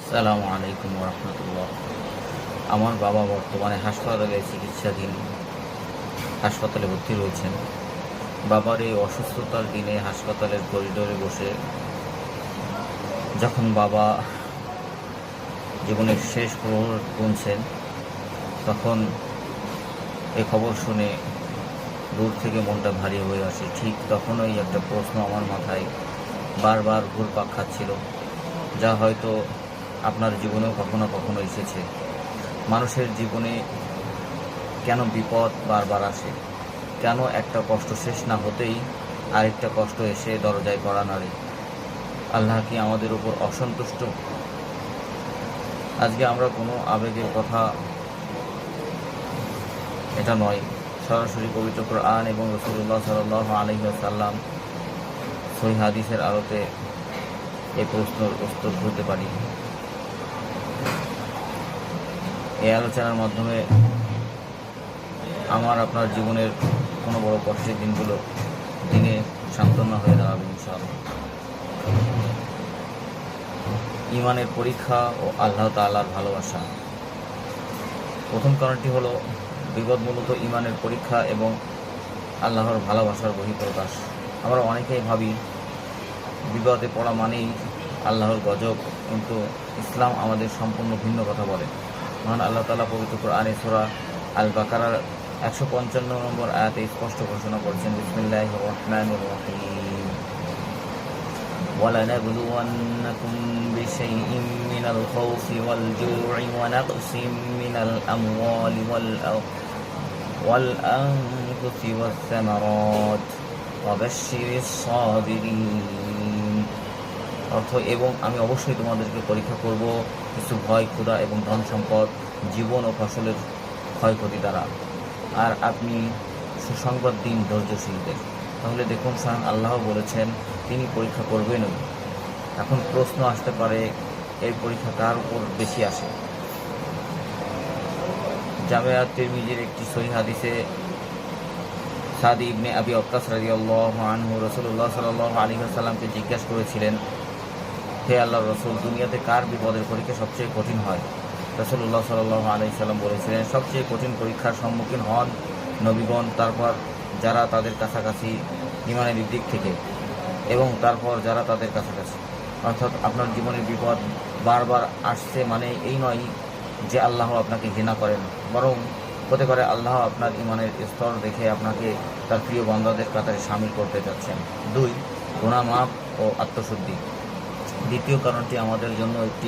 আসসালামু আলাইকুম রহমতুল্লাহ। আমার বাবা বর্তমানে হাসপাতালে চিকিৎসাধীন, হাসপাতালে ভর্তি রয়েছেন। বাবার এই অসুস্থতার দিনে হাসপাতালের করিডোরে বসে যখন বাবা জীবনের শেষ প্রহর গুনছেন, তখন এই খবর শুনে দূর থেকে মনটা ভারী হয়ে আসে। ঠিক তখনই একটা প্রশ্ন আমার মাথায় বারবার ঘুরপাক খাচ্ছিল, যা হয়তো আপনার জীবনেও কখনো কখনো এসেছে। মানুষের জীবনে কেন বিপদ বারবার আসে? কেন একটা কষ্ট শেষ না হতেই আরেকটা কষ্ট এসে দরজায় কড়া নাড়ে? আল্লাহ কি আমাদের উপর অসন্তুষ্ট? আজকে আমরা কোনো আবেগের কথা এটা নয়, সরাসরি পবিত্র কোরআন এবং রাসূলুল্লাহ সাল্লাল্লাহু আলাইহি ওয়াসাল্লাম সহিহ হাদিসের আলোতে এই প্রশ্নের উত্তর দিতে পারি। এই আলোচনার মাধ্যমে আমার আপনার জীবনের কোনো বড় কষ্টের দিনে সান্ত্বনা হয়ে দাঁড়াবে ইনশাআল্লাহ। ঈমানের পরীক্ষা ও আল্লাহ তাআলার ভালোবাসা। প্রথম কারণটি হলো, বিপদ মূলত ঈমানের পরীক্ষা এবং আল্লাহর ভালোবাসার বহিঃপ্রকাশ। আমরা অনেকেই ভাবি বিপদে পড়া মানেই আল্লাহর গজব, কিন্তু ইসলাম আমাদের সম্পূর্ণ ভিন্ন কথা বলে। মহান আল্লাহ তাআলা পবিত্র কোরআনে সূরা আল বাকারার 155 নম্বর আয়াতে স্পষ্ট ঘোষণা করেছেন, বিসমিল্লাহির রহমানির রহিম, ওয়ালানাবলুওয়ান্নাকুম বিশাইইম মিনাল খাউফি ওয়াল জু'i ওয়া নাকসিম মিনাল আমওয়ালি ওয়াল আনফুসি ওয়াস সামারাত ওয়া বাশশিরিস সাবিরিন। অর্থ, এবং আমি অবশ্যই তোমাদেরকে পরীক্ষা করব কিছু ভয়, ক্ষুধা এবং ধন সম্পদ, জীবন ও ফসলের ক্ষয়ক্ষতি দ্বারা, আর আপনি সুসংবাদ দিন ধৈর্যশীলদের। তাহলে দেখুন, স্বয়ং আল্লাহ বলেছেন তিনি পরীক্ষা করবেন। এখন প্রশ্ন আসতে পারে, এই পরীক্ষা কার উপর বেশি আসে? জামিয়া তিরমিজির একটি সহিহ হাদিসে সাদ ইবনে আবি ওয়াক্কাস রাদিয়াল্লাহু আনহু রাসূলুল্লাহ সাল্লাল্লাহু আলাইহি ওয়াসাল্লামকে জিজ্ঞাসা করেছিলেন, হে আল্লাহর রাসূল, দুনিয়াতে কার বিপদের পরীক্ষা সবচেয়ে কঠিন হয়? রাসূলুল্লাহ সাল্লাল্লাহু আলাইহি সাল্লাম বলেছিলেন, সবচেয়ে কঠিন পরীক্ষার সম্মুখীন হন নবীগণ, তারপর যারা তাদের কাছাকাছি ঈমানের দিক থেকে, এবং তারপর যারা তাদের কাছাকাছি। অর্থাৎ আপনার জীবনের বিপদ বারবার আসছে মানে এই নয় যে আল্লাহ আপনাকে ঘৃণা করেন, বরং হতে পারে আল্লাহ আপনার ঈমানের স্তর দেখে আপনাকে তার প্রিয় বান্দাদের কাতারে শামিল করতে যাচ্ছেন। 2, গুনাহ মাফ ও আত্মশুদ্ধি। দ্বিতীয় কারণটি আমাদের জন্য একটি